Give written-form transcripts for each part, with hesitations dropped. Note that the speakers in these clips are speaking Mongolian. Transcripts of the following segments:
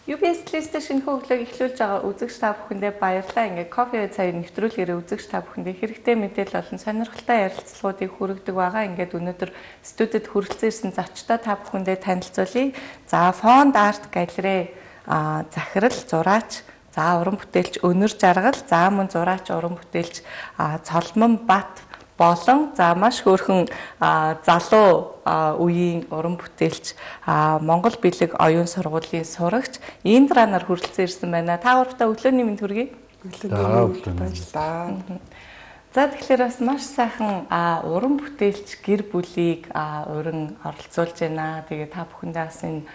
UBS листэ шинэ хөглөөг эхлүүлж байгаа үзэгч та бүхэндээ баярлалаа. Ингээ кофе цай нэвтрүүлгээрээ үзэгч та бүхэндээ хэрэгтэй мэдээлэл болон сонирхолтой ярилцлагуудыг хүргэдэг байгаа. Ингээд өнөөдөр студид хүрэлцэн ирсэн зочдоо та бүхэндээ танилцуулъя. За, Fond Art Gallery захирал, зураач, за уран бүтээлч Өнөр Жаргал, за мөн зураач, уран бүтээлч Цолмон Бат болон за маш хөөрхөн залуу үеийн уран бүтээлч Монгол Билэг оюун сургуулийн сурагч Индранаар хүрэлцэн ирсэн байна. Та гуравтаа өглөөний мэнд хүргэе. Өглөөний баярлалаа. За тэгэхээр бас маш сайхан уран бүтээлч гэр бүлийг уран оролцуулж байна. Тэгээ та бүхэндээ бас энэ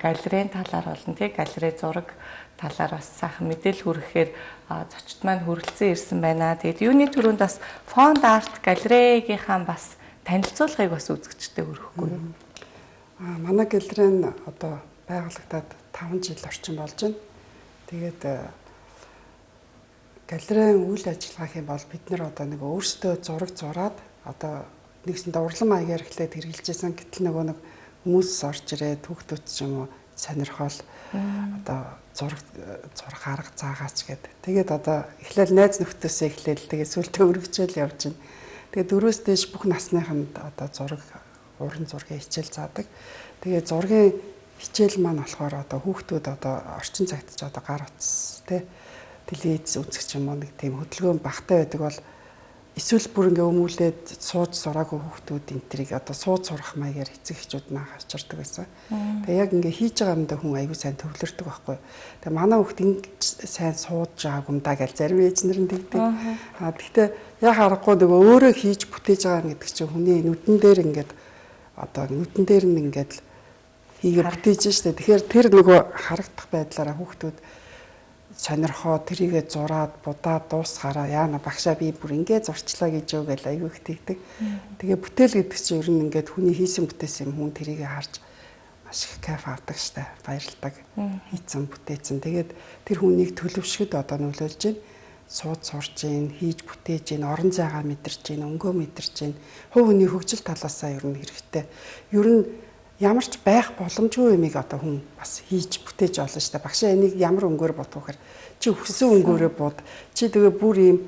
галерейн талаар болон тий галерей зураг талаар бас сайхан мэдээлэл хүргэхээр зочд маань хүрэлцэн ирсэн байна. Тэгээд юуны түрүүнд бас Fond Art Gallery-гийнхаа бас танилцуулгыг бас үзэгчтэй өргөхгүй юу? Манай галерей нь одоо байгуулагдаад 5 жил орчим болж байна. Тэгээд галерейн үйл ажиллагаах юм бол бид нэр одоо нэг өөрсдөө зураг зураад одоо нэгсэндээ урлан маягаар эхлээд хэрэгжилжсэн. Гэтэл нөгөө нэг хүмүүс орж ирээд хүүхдүүд ч юм уу сонирхол одоо зураг арга заагаач гэдэг. Тэгээд одоо эхлээл найз нөхдөсөө эхлээл тэгээд сүлдээ өргөжөөл явж байна. Тэгээд 4-өөс дээш бүх насныханд одоо зураг уран зургийн хичээл заадаг. Тэгээд зургийн хичээл маань болохоор одоо хүүхдүүд одоо орчин цагт ч одоо гар утас тий телевиз үзэх юм уу нэг тийм хөдөлгөөн багтай байдаг бол эсвэл бүр ингээ өмүүлээд сууж сураагүй хүүхдүүд энтрийг одоо сууж сурах маягаар эцэг эхчүүд маань харчирдаг байсан. Тэгээ яг ингээ хийж байгаа юмдаа хүн аягүй сайн төвлөрдөг байхгүй. Тэгээ манай хүүхд ингээ сайн сууж байгаагүй юм даа гэж зарим ээжнэр нь тэгдэг. Гэхдээ яг харахгүй нөгөө өөрөө хийж бүтээж байгаа гэдэг чинь хүний нүдэн дээр ингээд одоо нүдэн дээр нь ингээд хийгээ бүтээж штэ. Тэгэхээр тэр нөгөө харагдах байдлаараа хүүхдүүд сонирхоо тэрийгэ зураад будаад дуусгаараа яана багшаа би бүр ингээд зурчлаа гэж өгөөл аягүй их тэгдэг. Тэгээ бүтээл гэдэг чинь ер нь ингээд хүний хийсэн бүтээсэн юм хүн тэрийгэ харж маш их кайф авдаг штэ. Баярлдаг. Хийцэн бүтээсэн. Тэгээд тэр хүнийг төлөвшгöd одоо нөлөөлж байна. Сууд сурж гин, хийж бүтээж гин, орон зайгаа мэдэрч гин, өнгөө мэдэрч гин. Хувь хүний хөгжил талаасаа ер нь хэрэгтэй. Ер нь ямар ч байх боломжгүй юмыг одоо хүн бас хийж бүтээж олно шүү дээ. Багшаа энийг ямар өнгөөр бодох вэ? Чи хүссэн өнгөөрөө бод. Чи тэгээ бүр ийм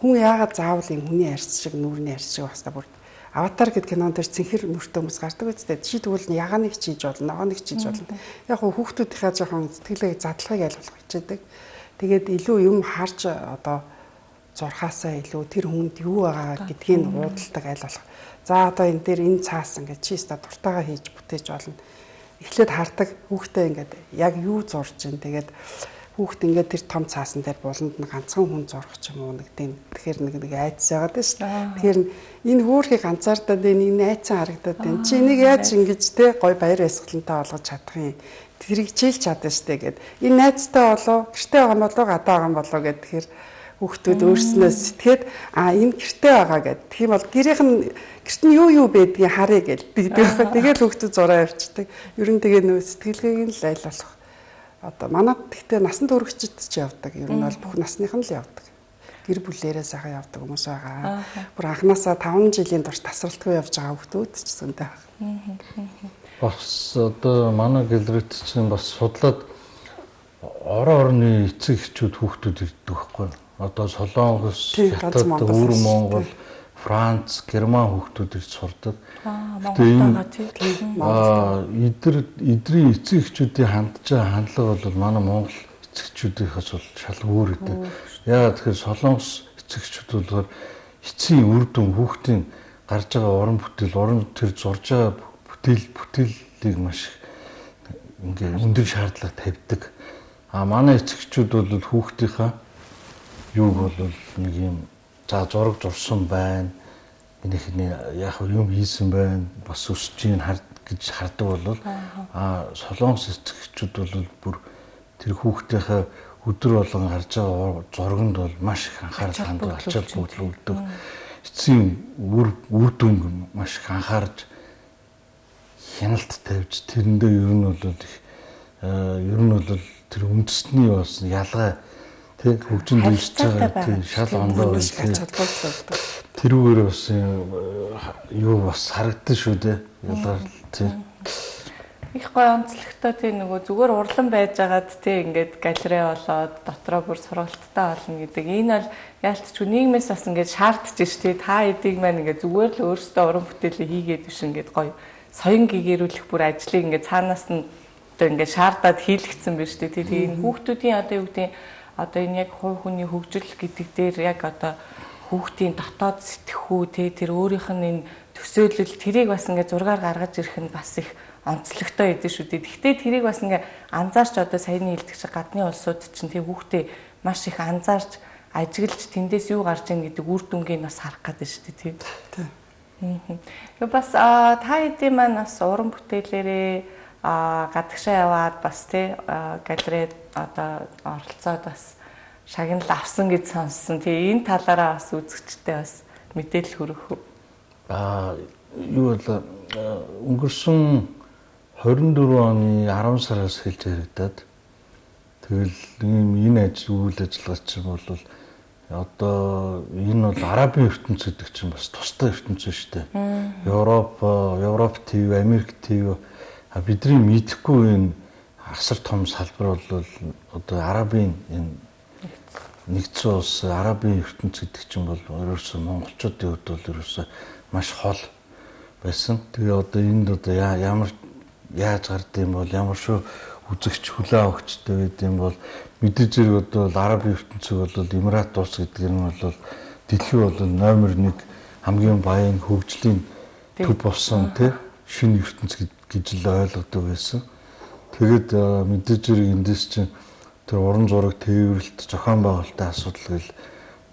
хүн яагаад заавал ийм хүний арьс шиг нүүрний арьс шиг баста бүр аватар гэдэг кинонд дэр цэнхэр нүртэй хүмүүс гардаг үстэй. Чи тэгвэл ягааныг хийж болно, ногооныг хийж болно. Яг хөө хүүхдүүдийнхээ жоохон сэтгэлээ задлагыг айлуулах хичээдэг. Тэгээд илүү юм харж одоо зурхаасаа илүү тэр хүнд юу байгаа гэдгийг уудалдаг айл болох. За одоо энэ дээр энэ цаас ингээд чи өстө дуртайгаа хийж бүтээж болно. Эхлээд хардаг хүүхдээ ингээд яг юу зурж чинь тэгээд хүүхд ингээд тэр том цаасан дээр буланд нь ганцхан хүн зурх ч юм уу нэг тийм тэгэхээр нэг айдас байгаад байна шүү дээ. Тэгэхээр энэ хөөрхийг ганцаардаад энэ айцсан харагдаад байна. Чи энийг яаж ингэж те гой баяр баясгалантай болгож чадах юм. Тэрийг чийлж чадна шүү дээ гэд. Энэ найзтай болоо гэртээ байгаа болоо гадаа байгаа болоо гэд тэгэхээр хүүхдүүд өөрснөө сэтгэхэд энэ гэртээ байгаа гэд. Тийм бол гэрт нь юу байдгийг харъя гэж тэгдэг. Тэгээд хүүхдүүд зураа явчихдаг. Ер нь тэгээ нөө сэтгэлгээг нь л айл болох. Одоо манад гэхдээ насан туршид ч явдаг. Ер нь бол бүх насных нь л явдаг. Гэр бүлээрээ сайхан явдаг хүмүүс байгаа. Бүр анханасаа 5 жилийн турш тасралтгүй явж байгаа хүүхдүүд ч зөндөө байна. Бас одоо манай галерейт чинь бас судлаад орны эцэг эхчүүд хүүхдүүд ирдэг байхгүй. Одоо Солонгос, Хятад, Өвөр Монгол, Франц, Герман хүүхдүүд ирж сурдаг. Эдний эцэг эхчүүдийн хандж байгаа хандлага бол манай Монгол эцэг эхчүүдийнхээс бол шал өөр гэдэг. Яагаад тэгэхээр Солонгос эцэг эхчүүд бол эцсийн үр дүн хүүхдийн гарч байгаа уран бүтээл, тэр зурж байгаа бүтээлийг маш ингээ өндөр шаардлага тавьдаг. Манай эцэгчүүд бол хүүхдийнхаа юуг бол нэг юм за зураг зурсан байна. Минийхний яг юм хийсэн байна. Бас өсөж ийн гэж хардаг бол Солонгос эцэгчүүд бол бүр тэр хүүхдийнхээ өдөр болгон гарч байгаа зурганд бол маш их анхаарал хандуулж ачаал бүгд эцсийн үр дүн маш их анхаарч хяналт тавьж тэрэндээ ер нь бол тэр үндэсний бас ялгаа тэг хөгжин дүүсэж байгаа тийм шал ондоо тэрүүгээр бас юу бас харагдсан шүү дээ ялгаар тийм Их гоё онцлогтой тийм нөгөө зүгээр урлан байжгаад тийм ингээд галерей болоод дотроо бүр сургалттай болно гэдэг. Энэ бол яалтчгүй нийгмээс бас ингээд шаардж штэ. Та эдийг маань ингээд зүгээр л өөрсдөө уран бүтээлээ хийгээд биш ингээд гоё соён гэгэрүүлэх бүр ажлыг ингээд цаанаас нь одоо ингээд шаардаад хийлгэсэн байна штэ. Тэгээд энэ хүүхдүүдийн одоо юу гэдэг одоо энэ яг хувь хүний хөгжил гэдэг дээр яг одоо хүүхдийн дотоод сэтгхүү тэр өөрийнх нь энэ төсөөлөл тэрийг бас ингээд зургаар гаргаж ирэх нь бас их онцлогтой байдэн шүү дээ. Гэхдээ тэрийг бас ингээ анзаарч одоо саяны хэлдэг шиг гадны улсууд чинь тэг хүүхдээ маш их анзаарч ажиглаж тэндээс юу гарч ийн гэдэг үр дүнгийг бас харах гэдэг шүү дээ тийм. Тэгээ бас та хэдийн маань бас уран бүтээлээрээ гадагшаа яваад бас тий галерейд одоо оролцоод бас шагнал авсан гэж сонссон. Тэгээ энэ талаараа бас үзэгчтэй бас мэдээлэл хүргэх үү? Юу бол өнгөрсөн 24 оны 10 сараас хэлж яригадаад тэгэл энэ үйл ажиллагаа чинь бол одоо энэ бол арабын ертөнц гэдэг чинь бас тустай ертөнц шүү дээ. Европ ТV, Америк ТV бидний мэдэхгүй энэ асар том салбар бол одоо арабын энэ нэгдсэн улс арабын ертөнц гэдэг чинь бол ерөөсөө монголчуудын хувьд бол ерөөсөө маш хол байсан. Тэгээ одоо энд одоо ямар яаж гардыг бол ямар шүү үзэгч хүлээ авахчтай гэдэг юм бол мэдээж зэрэг одоо арабын ертөнцийг бол Эмират улс гэдэг нь бол дэлхийн бол номер 1 хамгийн баян хөгжлийн төв болсон тий шинэ ертөнц гэж л ойлгодог байсан. Тэгээд мэдээж зэрэг эндээс чинь тэр уран зураг тээвэрлэлт зохион байгуулалтын асуудал гэл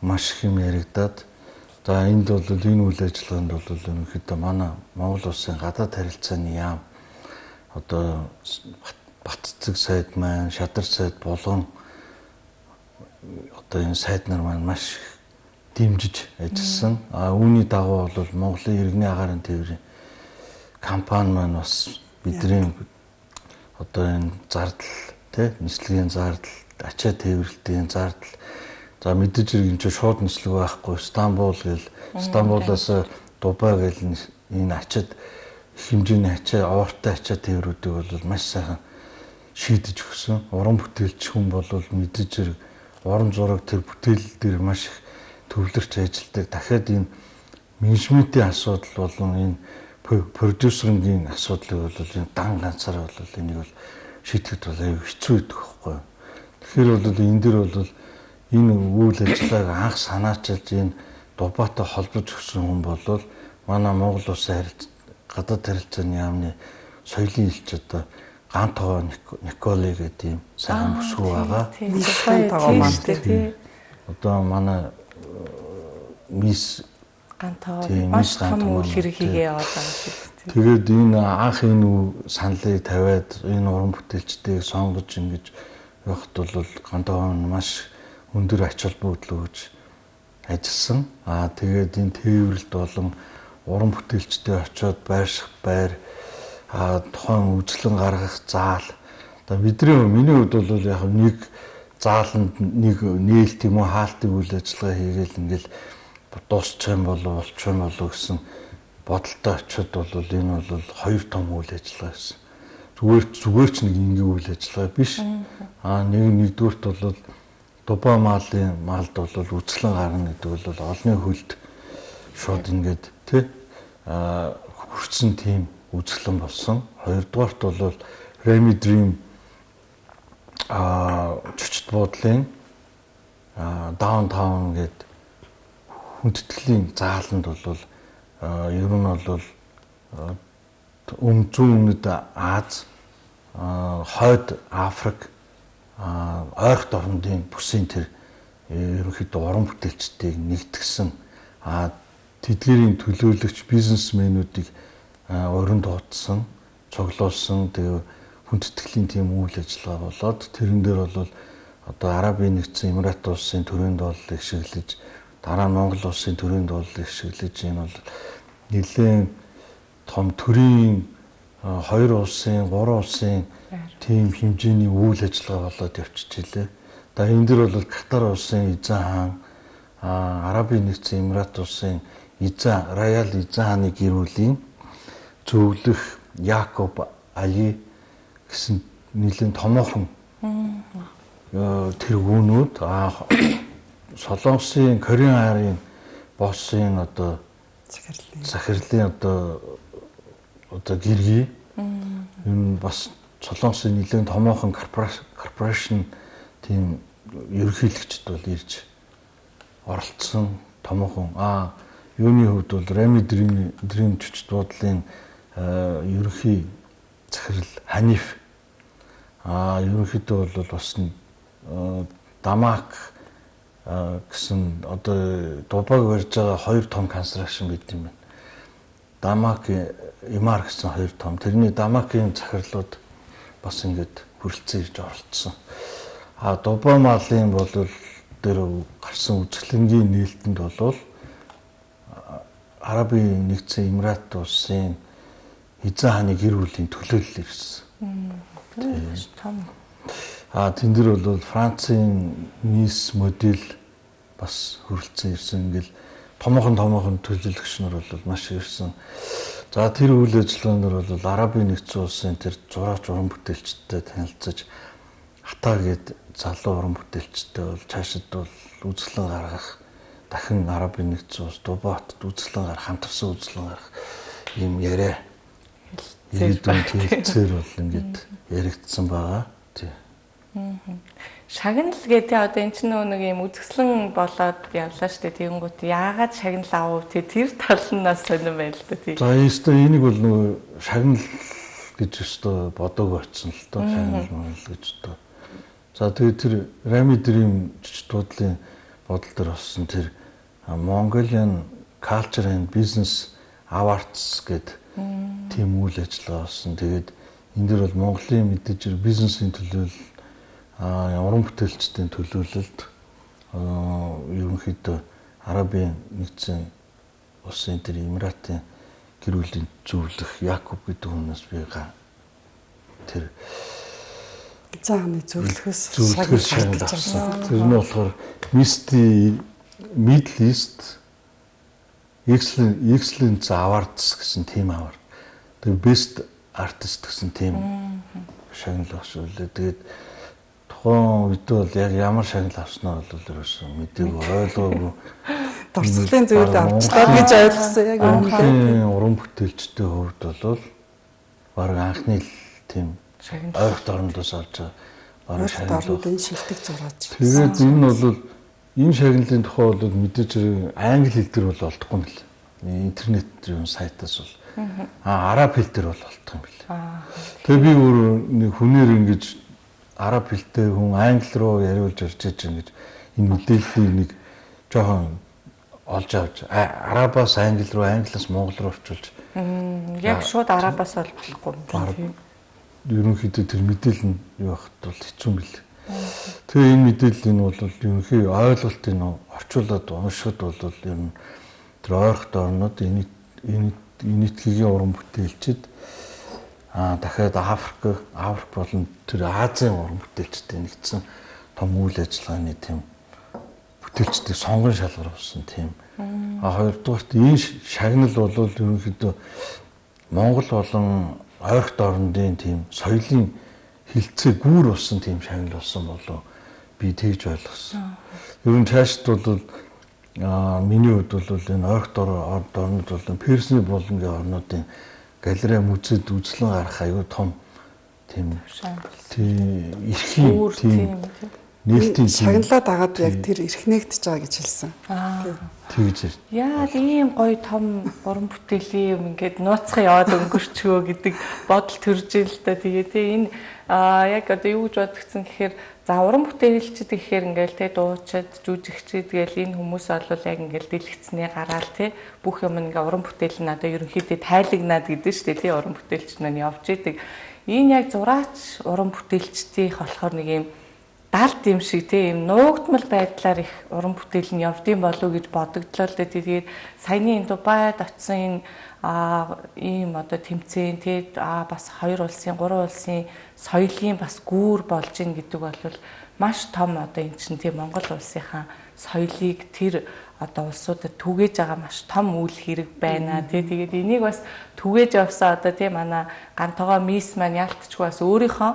маш их юм яригадаад за энд бол энэ үйл ажиллагаанд бол ерөнхийдөө манай Монгол улсын гадаад харилцааны яам одоо Батцэг сайд маань, Шадар сайд болгон одоо энэ сайд нар маань маш дэмжиж ажилласан. Үүний дагуу бол Монголын иргэний агаарын тээврийн компани маань бас бидний одоо энэ зардал тий нислэгийн зардал, ачаа тээвэрлэлтийн зардал за мэдээж хэрэг энэ шууд нислэг байхгүй Стамбул гэл Стамбулаас Дубай гэл энэ ачаад хэмжээний ачаа ууртай ачаа тээврүүдийг бол маш сайхан шийдэж өгсөн. Уран бүтээлч хүн бол мэдээж хэрэг уран зураг тэр бүтээл дээр маш их төвлөрч ажилладаг. Дахиад энэ менежментийн асуудал болон энэ продюсерингийн асуудлыг бол энэ дан ганцаар бол энийг бол шийдэхэд бол аюу хэцүү байдаг байхгүй. Тэгэхээр бол энэ дээр бол энэ үйл ажиллагааг анх санаачилж энэ Дубайтай холбож өгсөн хүн бол манай Монгол улсын гадаад харилцааны яамны соёлын элч одоо Гантоо Николи гэдэг юм сайн бүсгүй байгаа. Тийм. Одоо манай мисс Гантоо маш том үйл хэрэг хийгээ яваад байгаа шүү дээ. Тэгээд энэ анх энэ саналыг тавиад энэ уран бүтээлчдийг сонгож ингэж явахд бол Гантоо маш өндөр ач холбогдол өгж ажилласан. Тэгээд энэ тээвэрлэлт болон уран бүтээлчдээ очиод байрших байр тухайн үзлэн гаргах заал. Одоо миний хувьд бол яг нэг зааланд нэг нээлт юм уу хаалтын үйл ажиллагаа хийгээл ингээл дуусчих юм болов болчих юм болов гэсэн бодолтой очиод бол энэ бол хоёр том үйл ажиллагаа байсан. Зүгээр ч нэг ингийн үйл ажиллагаа биш. Нэгдүгürt бол Дубай малд бол үзлэн гарна гэдэг бол олонний хөлд шууд ингээд тий хүрсэн тийм үзлэн болсон. Хоёрдугаарт бол Remy Dream чөчт буудлын Downtown гэдэг хүндэтгэлийн зааланд бол ер нь бол зүүн Аз, хойд Африк, ойрхон орнуудын бүсийн тэр ерөнхийдөө уран бүтээлчдийг нэгтгсэн тэдгэрийн төлөөлөгч бизнесмэнүүдийг өрн дуудсан, цуглуулсан тэгээ хүндэтгэлийн тийм үйл ажиллагаа болоод тэрэн дээр бол одоо Арабын нэгдсэн Эмират улсын төрийн дооллыг шиглэж дараа нь Монгол улсын төрийн дооллыг шиглэж энэ бол нэлээд том төрийн хоёр улсын, гурван улсын тийм хэмжээний үйл ажиллагаа болоод явчихж илээ. Энэ дэр бол Катар улсын Изан хаан, Арабын нэгдсэн Эмират улсын Роял Изан хааны гэр бүлийн зөвлөх Якоб Али, гэсэн нэлийн томоохон тэргүүнүүд Солонгосын Корейн хайрын боссын одоо захирлын одоо гэргий энэ бас Солонгосын нэлийн томоохон корпорашн тийм ерөнхийлөгчд бол ирж оролцсон томоохон юуны хувьд бол Remy Dream жүжиг дуудлын ерөнхий захирал Ханиф ерөнхийдөө бол бас Дамак гэсэн одоо Дубайг барьж байгаа 2 том констракшн байт юм байна. Дамак Имар гэсэн 2 том. Тэрний Дамакийн захирлууд бас ингээд хүрэлцэн ирж оролцсон. Дубай малын бол дээр гарсан үзэсгэлэнгийн нээлтэнд бол Арабын нэгдсэн Эмират улсын эзэн хааны гэр бүлийн төлөөлөл ирсэн. Том. Тэн дээр бол Францын Nice модель бас хүрэлцэн ирсэн. Ингээл томоохон төлөөлөгч нар бол маш ирсэн. За тэр үйл ажиллагаанаар бол Арабын нэгдсэн улсын тэр зураач уран бүтээлчтэй танилцаж Хата гээд залуу уран бүтээлчтэй бол цаашид бол үзэсгэлэн гаргах дахин Арабын нэгдсэн улс Дубайд үзэсгэлэн хамтарсан үзэсгэлэн гарах ийм яриа хэлцээр бол ингээд яригдсан байгаа. Тий. Шагнал гэдэг одоо эн чинь нэг юм үзэсгэлэн болоод явлаа штэ. Тэгэнгүүт яагаад шагнал аав тэр талнаас сонирн байл та тий. За энийг бол нөгөө шагнал гэж өстой бодоог очсон л доо шагнал мөн гэж өстой. За тэгээд тэр Remy Dream жүжиг дуудлын бодол дээр болсон тэр Mongolian Culture and Business Awards гэдэг тийм үйл ажиллагаа болсон. Тэгээд энэ дэр бол Монголын мэдээж бизнесийн төлөөлөл уран бүтээлчдийн төлөөлөлд ерөнхийдөө Арабын нэгдсэн улсын тэр Эмиратын гэр бүлийн зөвлөх Якуб гэдэг хүнээс би тэр зааны зөвлөхөөс шагнал авсан. Тэр нь болохоор Middle East Excellence Awards гэсэн team award. Тэгээ Best Artist гэсэн team шагнал авсан үлээ. Тэгээд тухайн үед бол яг ямар шагнал авснаа бол ерөөсөө мэдээгүй ойлгоогүй. Дурсгалын зүйл авчлаа гэж ойлгосон яг үнэхээр уран бүтээлчдийн хувьд бол баг анхны team ойрт орондоос авч байгаа шагнал шилдэг зураач. Тэгээд энэ бол энэ шагналын тухай бол мэдээж англи хэл дээр бол олдохгүй юм л. Интернет дээр сайтаас бол араб хэл дээр бол олдох юм бэл. Тэгээ би өөр нэг хүнээр ингэж араб хэлтэй хүн англи руу яриулж орж иж ингэж энэ мэдээллийг нэг жоохон олж авч арабаас англи руу англиас монгол руу орчуулж яг шууд арабаас бол болохгүй юм. Ерөнхийдөө тэр мэдээлэл нь юу багт бол хэцүү юм бэл. Тэгээ энэ мэдээлэл нь бол ерөнхий ойлголтын орчуулад уншихад бол ер нь тэр ойрхот орнууд нийтгийн уран бүтээлчд дахиад Африк болон тэр Азийн уран бүтээлчдийн нэгдсэн том үйл ажиллагааны тийм бүтээлчдийг сонгон шалгаруулсан тийм. Хоёрдугаарт энэ шагнал бол ерөнхийдөө Монгол болон ойрхот орнуудын тийм соёлын хилцээ гүүр болсон тийм шагнал болсон болов би тэгж ойлгосон. Ер нь цаашд бол миний хувьд бол энэ ойрхот орнууд бол Персний болонгийн орнуудын галерей музейд үзлэн гарах аюу том тийм эрхийн тийм нээлтийн шагналаа дагаад яг тэр эрх нэгдэж байгаа гэж хэлсэн. Тэгж. Яг ийм гоё том уран бүтээлийн юм ингээд нууцхан яваад өнгөрчгөө гэдэг бодол төрж ил л да. Тэгээ энэ яг одоо юу гэж бодгдсон гэхээр за уран бүтээлчд гэхээр ингээл те дуучид, жүжигчид гээл энэ хүмүүс бол яг ингээл дэлгэцний гараал те бүх юм ингээ уран бүтээл нь одоо ерөнхийдөө тайлагнаад гэдэг шүү дээ те уран бүтээлч маань явж идэг. Энэ яг зураач уран бүтээлчдийн болохоор нэг юм далд юм шиг тийм нуугдмал байдлаар их уран бүтээл нь явдсан болов уу гэж бодогдлоо л дээ. Тэгээд саяны энэ Дубайд очсон энэ ийм одоо тэмцээн тэгээд бас 2 улсын 3 улсын соёлын бас гүүр болж ийн гэдэг бол маш том одоо энэ чинь тийм Монгол улсынхаа соёлыг тэр одоо улсуудад түгээж байгаа маш том үйл хэрэг байна. Тэгээд энийг бас түгээж явсаа одоо тийм манай Гантогоо мисс маань ялтчгүй бас өөрийнхөө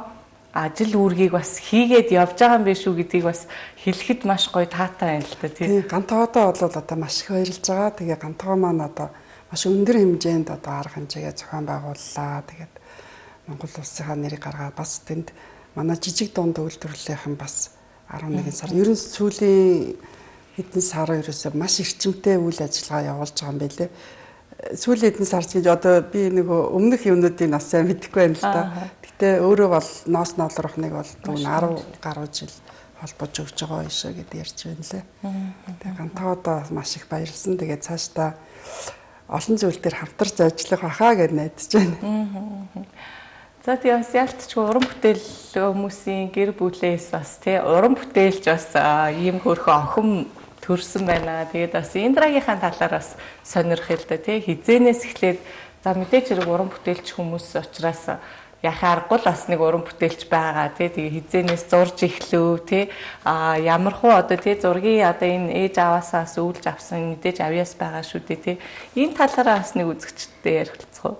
ажил үүргийг бас хийгээд явж байгаа юм биш үү гэдгийг бас хэлэхэд маш гоё таатай байна л да тийм. Гантогоодоо бол одоо маш их баярлж байгаа. Тэгээ Гантогоо маань одоо маш өндөр хэмжээнд одоо арга хэмжээгээ зохион байгууллаа. Тэгээд Монгол улсынхаа нэрийг гаргаад бас тэнд манай жижиг дунд үйлдвэрлэлийн бас 11 сар ерөн сүүлийн хэдэн сар ерөөсөө маш эрчимтэй үйл ажиллагаа явуулж байгаа юм байлээ. Сүүлийн хэдэн сар гэж одоо би нөгөө өмнөх юмнуудыг бас сайн мэдэхгүй байна л да. Гэтэ өөрөө бол ноос ноолрохныг бол 10 гаруй жил холбож өгч байгаа ишээ гэдээ ярьж байна лээ. Тэгээ Гантогоодоо маш их баярлсан. Тэгээ цаашдаа олон зүйл дээр хамтарч ажиллах байхаа гэж найдаж байна. За тийм бас ялтчгүй уран бүтээл хүмүүсийн гэр бүлээс бас тий уран бүтээлч бас ийм хөрхөн охин төрсэн байна. Тэгээд бас Индрагийнхаа талаар бас сонирх л да тий хизээнээс эхлээд за мэдээж хэрэг уран бүтээлч хүмүүс учраас яхаа аргагүй л бас нэг уран бүтээлч байгаа тий тэгээ хизээнээс зурж эхлэв тий ямархуу одоо тий зургийн одоо энэ ээж аваасаас өвлж авсан мэдээж авьяас байгаа шүү дээ тий энэ талаараа бас нэг үзэгчтэй ярилцах уу?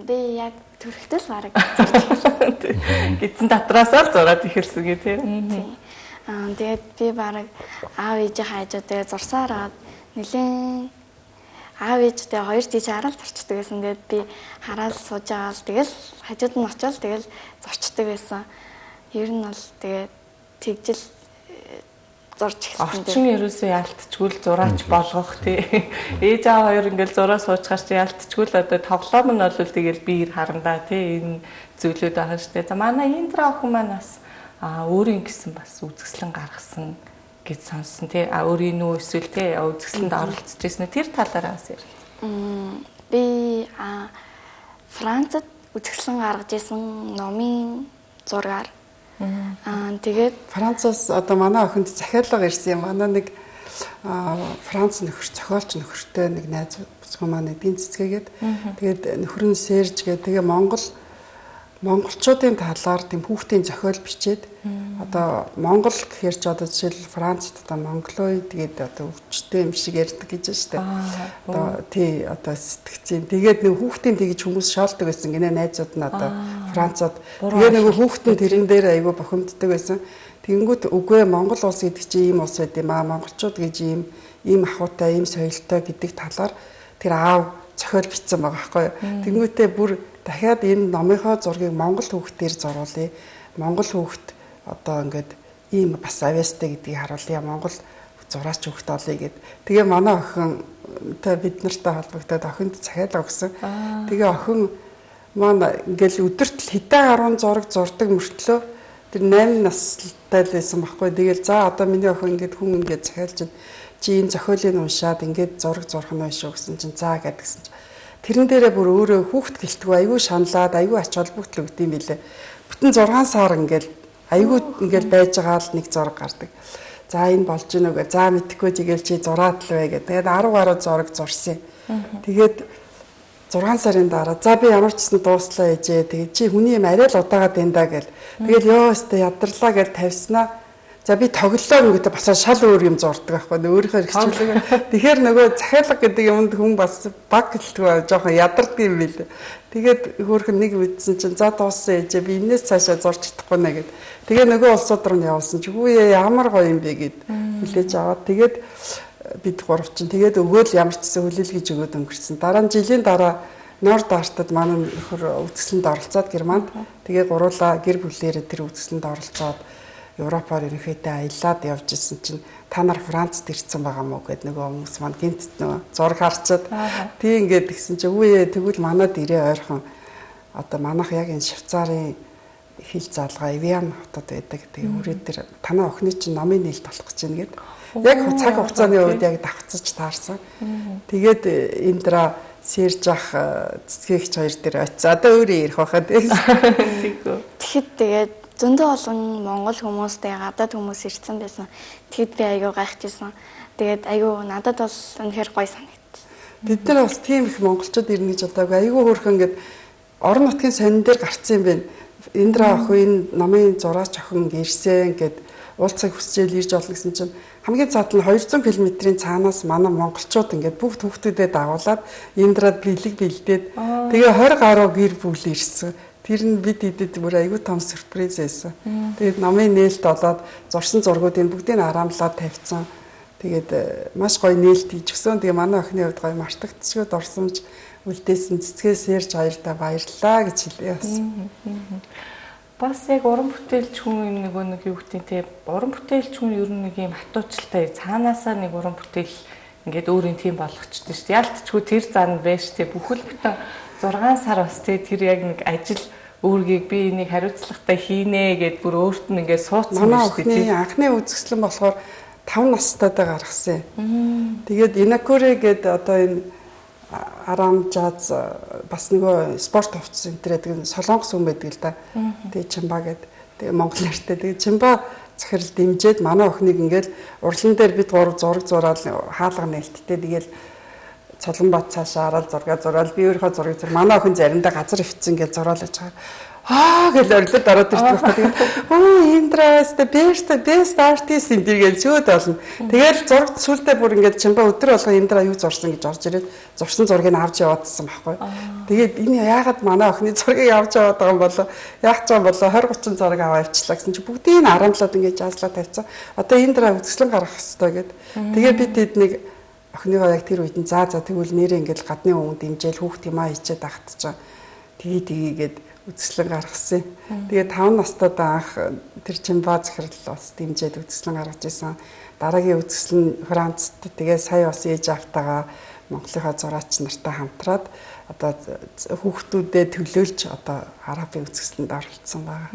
Би яг төрөлтөл бараг гидсэн татраасаа зураад ихэрсэн гэ тий. Тэгээд би бараг аав ээжийн хажуудаа зурсаараад нэлээд аав ээжтэй хоёр тийч хараад зарчдаг байсан. Тэгээд би хараад сууж байгаа л тэгэл хажууд нь очивол тэгэл зурчдаг байсан. Ер нь бол тэгээд тэгжил зурж эхэлсэн. Орчин ерөөсөө ялтчгүй л зураач болгох тий. Ээж аав хоёр ингээл зураа суучгаар чи ялтчгүй л одоо тоглоом нь бол тэгэл биер харандаа тий энэ зүйлүүд байгаа штэ. За манай Индра охин маань бас өөрийн гэсэн бас үзэсгэлэн гаргасан гэж сонссон тий. Өөрийн нүү эсвэл тий үзэсгэлэнд оролцож ирсэн. Тэр талаараа бас ярь. Би Францад үзэсгэлэн гаргаж исэн номын зургаар тэгээд Францаас одоо манай охинд захиалга ирсэн юм. Манай нэг Франц нөхөр зохиолч нөхөртэй нэг найз бүсгүй маань эдийн цэцгээгээд тэгээд нөхөр нь Сэрж гэдэг тэгээ монголчуудын талаар тийм хүүхдийн зохиол бичээд одоо Монгол гэхээр ч одоо жишээл Францд одоо монголоид тэгээд одоо өвчтэй юм шиг ярьдаг гэж байна шүү дээ. Одоо тий одоо сэтгцэн тэгээд нэг хүүхдийн тэгж хүмүүс шаалдаг байсан гинэ найзууд нь одоо Францад тэгээ нэг хүүхдэн тэрэн дээр айгүй бохимддаг байсан. Тэнгүүт үгүй Монгол улс гэдэг чинь ийм улс байд юм аа монголчууд гэж ийм ахуйтай ийм соёлтой гэдэг талаар тэр аав зохиол бичсэн байгаа байхгүй юу. Тэнгүүтээ бүр дахиад энэ номынхоо зургийг монгол хүүхдээр зуруулъя. Монгол хүүхд одоо ингээд ийм бас авьяастай гэдгийг харуулъя. Монгол зураач хүүхд олъё гэд. Тэгээ манай охинтой бид нартай холбогдоод охинд захиалга өгсөн. Тэгээ охин маань ингээл өдөрт хэдэн гаруй зураг зурдаг мөртлөө тэр 8 настай л байсан байхгүй. Тэгээл за одоо миний охин ингээд хүн ингээд захиалж чи энэ зохиолыг уншаад ингээд зураг зурх нь биш үү гэсэн чинь за гэдгсэн чинь тэрэн дээрээ бүр өөрөө хүүхд гэлтгүй айгүй шаналаад айгүй ач холбогдол өгд юм билээ. Бүтэн 6 сар ингээл айгүй ингээл байж байгаа л нэг зураг гардаг. За энэ болж гинэ үгүй. За мэдхгүй тэгэл чи зураад л бай гэдэг. Тэгээд 10 гаруй зураг зурсан. Тэгээд 6 сарын дараа за би ямар ч гэсэн дууслаа ээжээ. Тэгээд чи хүний юм арай л удаагаад байна да гэл. Тэгээд ёо өстө ядарлаа гэж тавьснаа. За би тоглолоо гэдэг бас шал өөр юм зурдаг байхгүй өөрийнхөө хэрэгчлээ. Тэгэхээр нөгөө захиалга гэдэг юмд хүн бас баг гэлтгүй жоохон ядардаг юм билээ. Тэгээд хөөрхөн нэг мэдсэн чинь за дууссан ээжээ би энэс цаашаа зурч чадахгүй нэ гэд. Тэгээ нөгөө улсууд руу явуулсан чи үгүй ямар гоё юм бэ гэд хүлээж аваад тэгээд бид гурав чинь тэгээд өгөөл ямар ч гэсэн хүлээлгэж өгөөд өнгөрсөн. Дараа нь жилийн дараа Норд Артад манай нөхөр үзэсгэлэнд оролцоод Германд тэгээ гуруулаа гэр бүлээрээ тэр үзэсгэлэнд оролцоод Европоор ерөнхийдөө аялаад явж исэн чинь та нар Францд ирсэн байгаа мó гэд нөгөө хүмүүс маань гинт нөгөө зураг харчаад тий ингээд гисэн чи үгүй тэгвэл манад ирээ ойрхон одоо манайх яг энэ Швейцарын хил залгаа Эвиан хотод байдаг. Тэгээ үрээ дээр танаа охины чинь номын нээлт болох гэж байна гэд. Яг цаг хугацааны үед яг давхцаж таарсан. Тэгээд Индра Сэрж ах цэцгэгч хоёр дээр очиж одоо өөрөө ирэх байхад. Тэгэхэд тэгээд зөндөө олон монгол хүмүүстэй гадаад хүмүүс ирсэн байсан. Тэгэд би аягүй гайхажсэн. Тэгээд аягүй надад бол үнэхээр гоё санагдсан. Бид нар бас тийм их монголчууд ирнэ гэж бодоагүй. Аягүй хөөрхөн ингээд орон нутгийн сонин дээр гарцсан юм байна. Индра ах энэ намын зураач охин ирсэн гэд уулзах хүсчээл ирж олно гэсэн чинь хамгийн цаад нь 200 км-ийн цаанаас манай монголчууд ингээд бүгд хүүхдүүдэд дагуулад Индрад бэлэг бэлдээд тэгээ 20 гаруй гэр бүл ирсэн. Тэр нь бид идэд бүр аягүй том сюрприз байсан. Тэгээд намын нээлт болоод зурсан зургуудыг бүгдийг араамлаад тавьсан. Тэгээд маш гоё нээлт хийж гисэн. Тэгээ манай охины хувьд гоё мартагдчихгүй дурсамж үлдээсэн цэцгээс ярьж хоёртаа баярлалаа гэж хэлээ бас. Бас яг уран бүтээлч хүн нөгөө нэг юу гэдэг те уран бүтээлч хүн ер нь нэг юм хатуучилтай цаанаасаа нэг уран бүтээл ингээд өөрийн тийм болгочтой шүү дээ. Ялтчгүй тэр зан байж те бүхэл бүтэн 6 сар бас те тэр яг нэг ажил өөргийг би энийг хариуцлагатай хийнэ гэд бүр өөрт нь ингээд суудсан байна шүү дээ. Анхны үзэсгэлэн болохоор 5 настайдаа гаргасан. Тэгээд Инакуре гээд одоо энэ Арам жаз бас нөгөө спорт хувцас энтрээд солонгос хүн байдаг л да. Тэгээ Чимба гээд тэгээ Монгол нартай тэгээ Чимба захирал дэмжиж манай охиныг ингээл урлан дээр бид 3 зураг зураал хаалга нээлттэй тэгээл Цолонбат цаашаа арал зураг зураал би өөрийнхөө зургийг манай охин заримдаа газар өвцөн гэж зураалж байгаа. Гэж орлоод ороод ирдэг байхгүй. Индрастэй best artist энэ гэж зөөд болно. Тэгэл зураг сүлдээ бүр ингээд Чимба өдөр болго Индра юу зурсан гэж орж ирээд зурсан зургийг авч яваадсан байхгүй. Тэгээд энэ яагаад манай охины зургийг авч яваад байгаа юм болоо? Яах ч юм болоо 20 30 зураг аваа авчлаа гэсэн чи бүгдийг нь арамлаад ингээд жааслаа тавьсан. Одоо Индра үзэсгэлэн гаргах хэрэгтэй гэд. Тэгээд бид тэднийг охиныгоо яг тэр үед нь тэгвэл нэрээ ингээд гадны хүн дэмжээл хүүхд юмаа хийчихэд агтчихаа. Тэгээд үзэсгэлэн гаргасан. Тэгээд 5 настайд анх тэр Чимба захирал бас дэмжиж үзэсгэлэн гаргаж исэн. Дараагийн үзэсгэлэн Францад тэгээд сая бас ээж автагаа Монголынхаа зураач нартай хамтраад одоо хүүхдүүдэд төлөөлж одоо арабын үзэсгэлэнд оролцсон байгаа.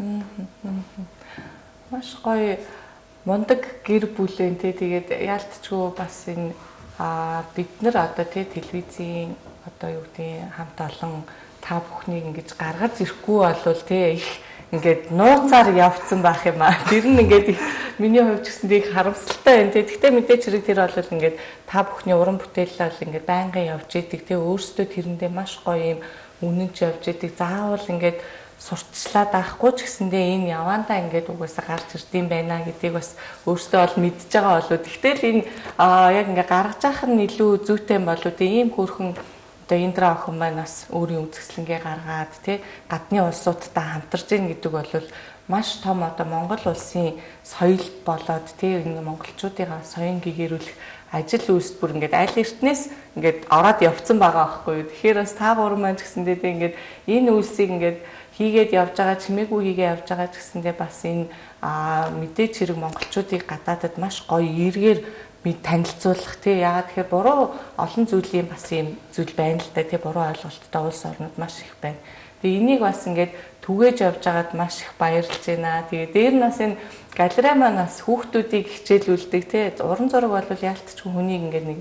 Маш гоё мундаг гэр бүлэн тэгээд яалтчгүй бас энэ бид нар одоо телевизийн одоо юу гэдэг хамт олон та бүхнийг ингэж гаргаж ирэхгүй болвол их ингээд нууцаар явцсан байх юм аа. Тэр нь ингээд миний хувьд ч гэсэн их харамсалтай байна. Гэхдээ мэдээч хэрэг тэр бол ингээд та бүхний уран бүтээлээ бол ингээд байнгын явж идэг. Өөрсдөө тэрэндээ маш гоё юм үнэнч явж идэг. Заавал ингээд сурталчлаад авахгүй ч гэсэндээ энэ явандаа ингээд угаасаа гарч ирдэм байна гэдгийг бас өөртөө бол мэдж байгаа болоо. Тэгтэл энэ яг ингээд гаргаж авах нь илүү зүйтэй болоо. Ийм хөөрхөн Индра охин маань бас өөрийн үзэсгэлэнгээ гаргаад гадны улсуудтай хамтарч ийн гэдэг бол маш том одоо Монгол улсын соёл болоод энэ монголчуудын соён гэгэрүүлэх ажил үйлс бүр ингээд аль эртнээс ингээд ороод явцсан байгаа байхгүй юу. Тэгэхээр бас та гурван маань ч гэсэндээ ингээд энэ үйлсийг ингээд хийгээд явж байгаа чимээгүй хийгээ явж байгаа ч гэсэндээ бас энэ мэдээч хэрэг монголчуудыг гадаадад маш гоё эргээр бид танилцуулах яагаад тэгэхээр буруу олон зүйлийн бас юм зүйл байна л да буруу ойлголттой улс орнууд маш их байна. Тэгээ энийг бас ингээд түгээж явж байгаад маш их баярлж байна. Тэгээ дээр нь бас энэ галерей маань бас хүүхдүүдийг хичээлүүлдэг уран зураг бол яалтчгүй хүнийг ингээд нэг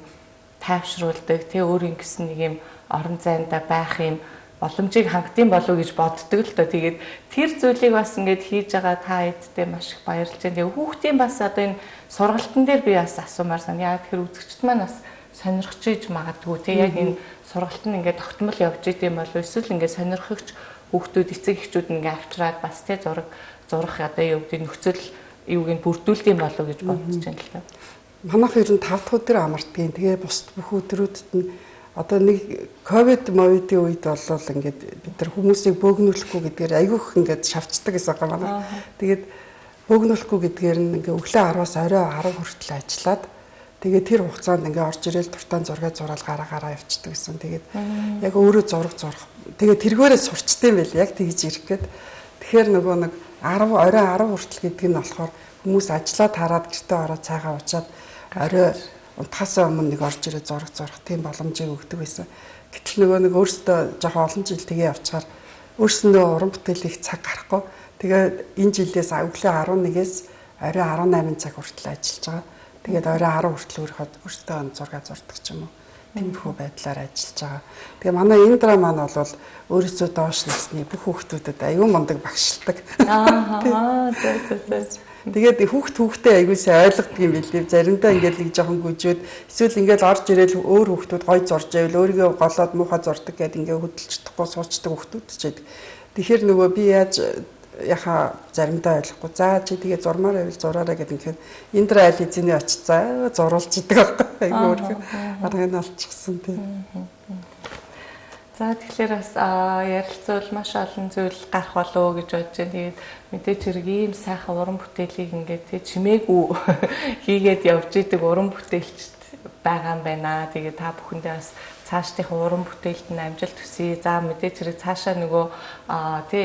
тайвшруулдаг өөрийн гэсэн нэг юм орон зайдаа байх юм боломжийг хангалтын болов гэж боддог л доо. Тэгээд тэр зүйлийг бас ингээд хийж байгаа та эдтэй маш их баярлж байна. Тэгээ хүүхдийн бас одоо энэ сургалтын дээр би бас асуумаар санаа. Яг тэр үзэгчд маань бас сонирхож иж магадгүй яг энэ сургалт нь ингээд тогтмол явж идэм бол эсвэл ингээд сонирхогч хүүхдүүд эцэг эхчүүд ингээд авчраад бас зурах одоо юу гэдэг нөхцөл юуг нь бүрдүүлдэм болов гэж бодож байна л да. Манайх ер нь 5 дахь өдөр амардгийн. Тэгээ бусд бүх өдрүүдэд нь одоо нэг ковид мовидын үед болол ингээд бид нар хүмүүсийг бөөгнүүлэхгүй гэдгээр айгүйх ингээд шавчдаг гэсэн байгаа манай. Тэгээд бөөгнүүлэхгүй гэдгээр нь ингээд өглөө 10-аас орой 10 хүртэл ажиллаад тэгээд тэр хугацаанд ингээд орж ирээл дуртай зураг зураал гараа явчихдаг гэсэн. Тэгээд яг өөрөө зураг зурах. Тэгээд тэргээрээ сурчдсан байл яг тэгж ирэх гээд. Тэгэхээр нөгөө нэг 10 орой 10 хүртэл гэдэг нь болохоор хүмүүс ажиллаад хараад гэртээ ороод цайгаа уучаад орой унтахаас өмнө нэг орж ирээ зураг зурах тийм боломжийг өгдөг байсан. Гэтэл нөгөө нэг өөртөө жоохон олон жил тэгээ явчихаар өөрсөндөө уран бүтээлийг цаг гарахгүй. Тэгээд энэ жилээс өглөө 11-ээс орой 18 цаг хүртэл ажиллаж байгаа. Тэгээд орой 10 хүртэл өөртөө зураг зурдаг ч юм уу. Тиймэрхүү байдлаар ажиллаж байгаа. Тэгээ манай Индра маань бол өөрөөсөө доош насны бүх хүүхдүүдэд аюу мундаг багшилдаг. Тэгээд хүүхдээ аягүй сайн ойлгодог юм билээ. Заримдаа ингээд нэг жоохон гүжүүд эсвэл ингээд орж ирээл өөр хүүхдүүд гой зорж байвал өөрийгөө голоод муухай зордог гэдэг ингээд хөдөлж чадахгүй суучдаг хүүхдүүд ч байдаг. Тэгэхээр нөгөө би яаж яхаа заримдаа ойлгохгүй. За чи тэгээ зурмаар байвал зураараа гэдэг ингээд Индра айл эзэний очицаа зуруулж идэг байхгүй. Аягүй өөрхөн аргыг алчихсан тийм. За тэгэхээр бас ярилцвал маш олон зүйл гарах болов гэж бодож байна. Тэгээд мэдээж хэрэг ийм сайхан уран бүтээлийг ингээд тэг чимээгүй хийгээд явж идэг уран бүтээлч байгаа юм байна. Тэгээд та бүхэндээ бас цаашдынхаа уран бүтээлд нь амжилт хүсье. За мэдээж хэрэг цаашаа нөгөө тэг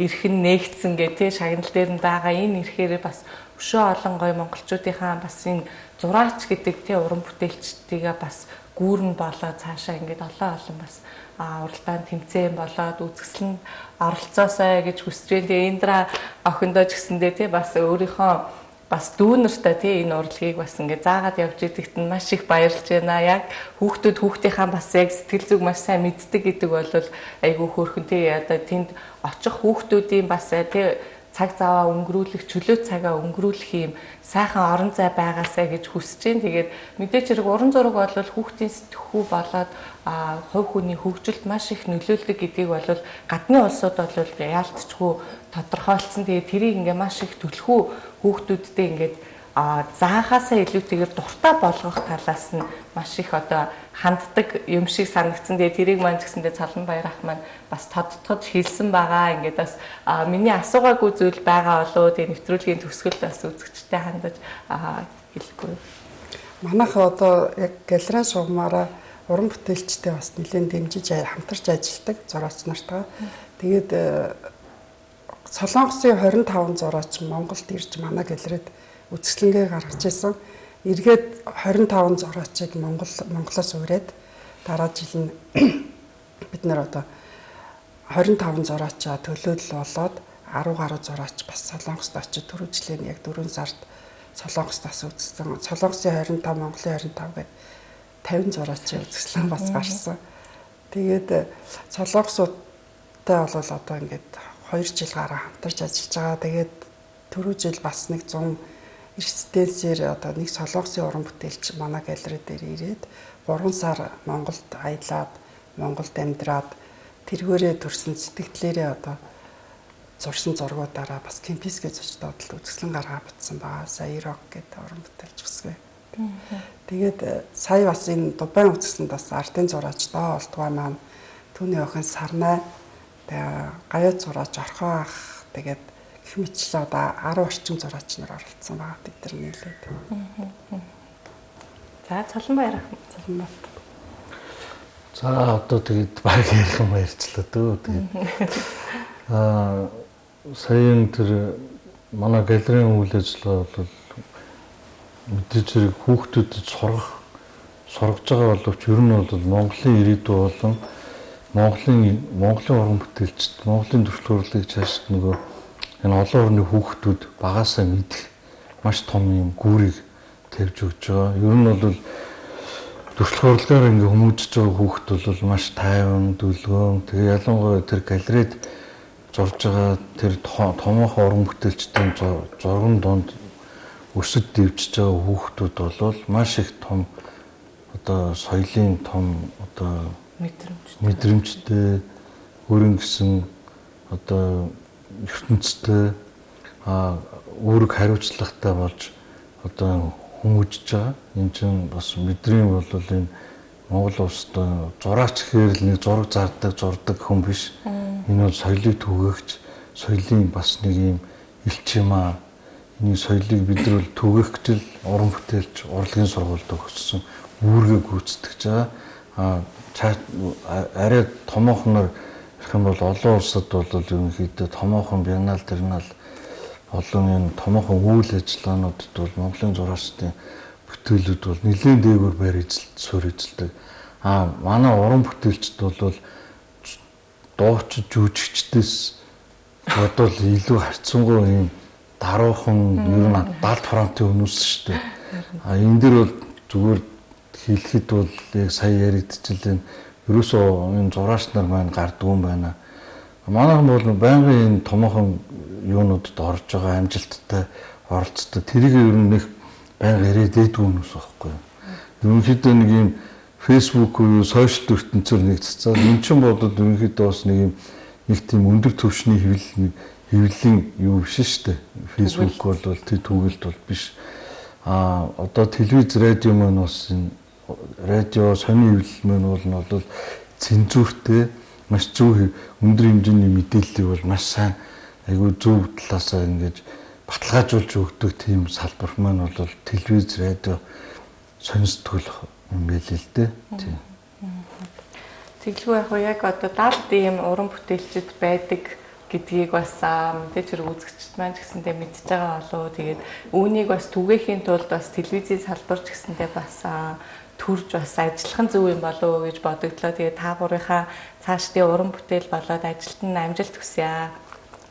эрхэн нээгдсэн гэх тэг шагнал дээр нь байгаа энэ ирэхээр бас өшөө олон гоё монголчуудынхаа бас энэ зураач гэдэг тэг уран бүтээлчдийгээ бас гүүрэн болоо цаашаа ингээд олон бас уралдаанд тэмцээн болоод үзэсгэлэнд оролцоосоо гэж хүсэж байна. Тэгээ Индра охиндоо ч гэсэндээ тий бас өөрийнхөө бас дүүнэртэй тий энэ урлагийг бас ингээд заагаад явж идэгт нь маш их баярлж байна. Яг хүүхдийнхаа бас яг сэтгэл зүг маш сайн мэддэг гэдэг бол айгүй хөөрхөн тий одоо тэнд очих хүүхдүүдийн бас тий цаг заваа өнгөрүүлэх, чөлөө цагаа өнгөрүүлэх юм сайхан орон зай байгаасаа гэж хүсэж байна. Тэгээд мэдээж хэрэг уран зураг бол хүүхдийн сэтгхүү болоод хувь хүний хөгжилд маш их нөлөөлдөг гэдгийг бол гадны улсууд бол яалтчгүй тодорхойлцсон. Тэгээд тэрийг ингээ маш их төлхөө хүүхдүүдтэй ингээд заахаасаа илүүтэйгээр дуртай болгох талаас нь маш их одоо ханддаг юм шиг санагдсан. Тэгээ тэрийг маань гэсэндээ Цаланбаяр ах маань бас тодтогч хэлсэн байгаа. Ингээд бас миний асуугаагүй зүйл байгаа болоо тэгээ нэвтрүүлгийн төгсгөлд бас үзэгчтэй хандаж хэлэхгүй. Манайх одоо яг галерей шугамаараа уран бүтээлчтэй бас нэлээд дэмжиж хамтарч ажилладаг зураач нартаа. Тэгээд Солонгосын 25 зураач Монголд ирж манай галерейд үзэсгэлэнгээ гаргаж ирсэн. Эргээд 25 зураачийг Монголоос ураад дараа жил нь бид нэр одоо 25 зураачаа төлөөлөл болоод 10 гаруй зураач бас Солонгост очиж түрүү жилийн яг 4 сард Солонгост бас үзсэн. Солонгосын 25, Монголын 25 гээд 50 зураачийн үзэсгэлэн бас гарсан. Тэгээд Солонгосуудтай бол одоо ингээд 2 жил гараа хамтарч ажиллаж байгаа. Тэгээд түрүү жил бас нэг 100 эрсдэлсээр одоо нэг Солонгосын уран бүтээлч манай галерей дээр ирээд 3 сар Монголд аялаад, Монголд амьдраад тэргээрээ төрсэн сэтгэлээрээ одоо зурсан зургуудаараа бас Кемпийскээс очиж доотлолт үзэсгэлэн гаргаа бичсэн байгаа. Сая Ирок гэдэг уран бүтээлч бүсгүй. Тэгээд сая бас энэ Дубай үзэсгэлэнд бас артын зураач доо олдгоо маань түүний охин Сарнай, тэгээ гаяа зураач Орхоо ах, тэгээд гэх мэтлээ одоо 10 орчим зураач нар оролцсон байгаа бид нар нийлээд. За Цаланбаяр ах Цаланбаяр. За одоо тэгээд баг ярих юм ярьчлаа дөө. Тэгээд саяын тэр манай галерейн үйл ажиллагаа бол мэдээж хэрэг хүүхдүүдэд сургаж байгаа боловч ер нь бол Монголын ирээдүй болон Монголын уран бүтээлчд, Монголын төвчлэг урлагийг цааш нөгөө энэ олон орны хүүхдүүд багаасаа мэдэх маш том юм гүүрийг тавьж өгч байгаа. Ер нь бол төвчлэг урлагаар ингээ хүмүүжиж байгаа хүүхд бол маш тайван, дүлгөөн. Тэгээ ялангуяа тэр галерейд зурж байгаа тэр томоохон уран бүтээлчдийн зурган донд өсөд дэвжиж байгаа хүүхдүүд бол маш их том одоо соёлын том одоо мэдрэмжтэй өөрийн гэсэн одоо ертөнцтэй үүрэг хариуцлагатай болж одоо хүмүүжиж байгаа. Энэ чинь бас бидний бол энэ Монгол улсад зураач гэхээр л нэг зураг зурдаг хүн биш. Энэ бол соёлыг түгээгч, соёлын бас нэг юм элчимаа. Энэ соёлыг бид нар түгээх гэж л уран бүтээлч, урлагийн сургуульд өгсөн үүргээ гүйцэтгэж байгаа. Арай томоохноор ярих юм бол олон улсад бол ерөнхийдөө томоохон биенал тэрнал болон энэ томоохон үйл ажиллагаануудад бол Монголын зураачдын бүтээлүүд бол нэлээд дээгүүр байр эзэлт суурь эзэлдэг. Манай уран бүтээлчд бол дууч жүжигчдээс бодвол илүү харьцангуй юм даруухан ер нь 70 франкын өмнөөс шүү дээ. Энэ дэр бол зүгээр хэлэхэд бол яг сая яригдчихлээ. Ерөөсөө энэ зураач нар маань гардгүй юм байна. Манайхан бол байнгын энэ томоохон юунуудад орж байгаа амжилттай оролцдог. Тэрийг ер нь нэг байнга яриад дэдгүй юм байхгүй юу. Ерөнхийдөө нэг юм Facebook уу сошиал ертөнцөөр нэгдсэн. Энэ ч бодод ерөнхийдөө бас нэг тийм өндөр түвшний хэвлэлийн юу биш шүү дээ. Facebook бол түүгэлт бол биш. Одоо телевиз, радио маань бас энэ радио сонин хэвлэл маань бол цензуртэй маш зөв өндөр хэмжээний мэдээллийг бол маш сайн айгүй зөв талаасаа ингэж баталгаажуулж өгдөг тийм салбар маань бол телевиз, радио сонирсдгол юм байл л дээ. Тийм. Тэглгүй яг одоо далд ийм уран бүтээлчд байдаг гэдгийг бас мэдээж хэрэг үзэгчд маань ч гэсэндээ мэдж байгаа болоо. Тэгээд үүнийг бас түгээхийн тулд бас телевизийн салбар ч гэсэндээ бас төрж бас ажиллах нь зөв юм болоо гэж бодогдлоо. Тэгээд та гурийнхаа цаашдын уран бүтээл болоод ажилд нь амжилт хүсье.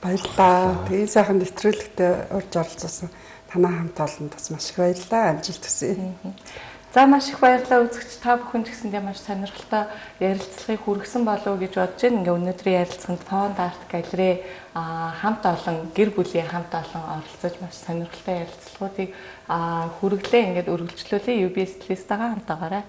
Баярлалаа. Тэгээ сайхан нэвтрүүлэгтээ урьж оролцсон танаа хамт олонд бас маш их баярлалаа. Амжилт хүсье. За маш их баярлалаа үзэгч та бүхэн ч гэсэндээ маш сонирхолтой ярилцлагыг хүргэсэн болов уу гэж бодож байна. Ингээ өнөөдрийн ярилцлаганд Fond Art Gallery хамт олон гэр бүлийн хамт олон оролцож маш сонирхолтой ярилцлагуудыг хүргэлээ. Ингээд үргэлжлүүлээ. UB Stylist-аагаа хамтаагаарай.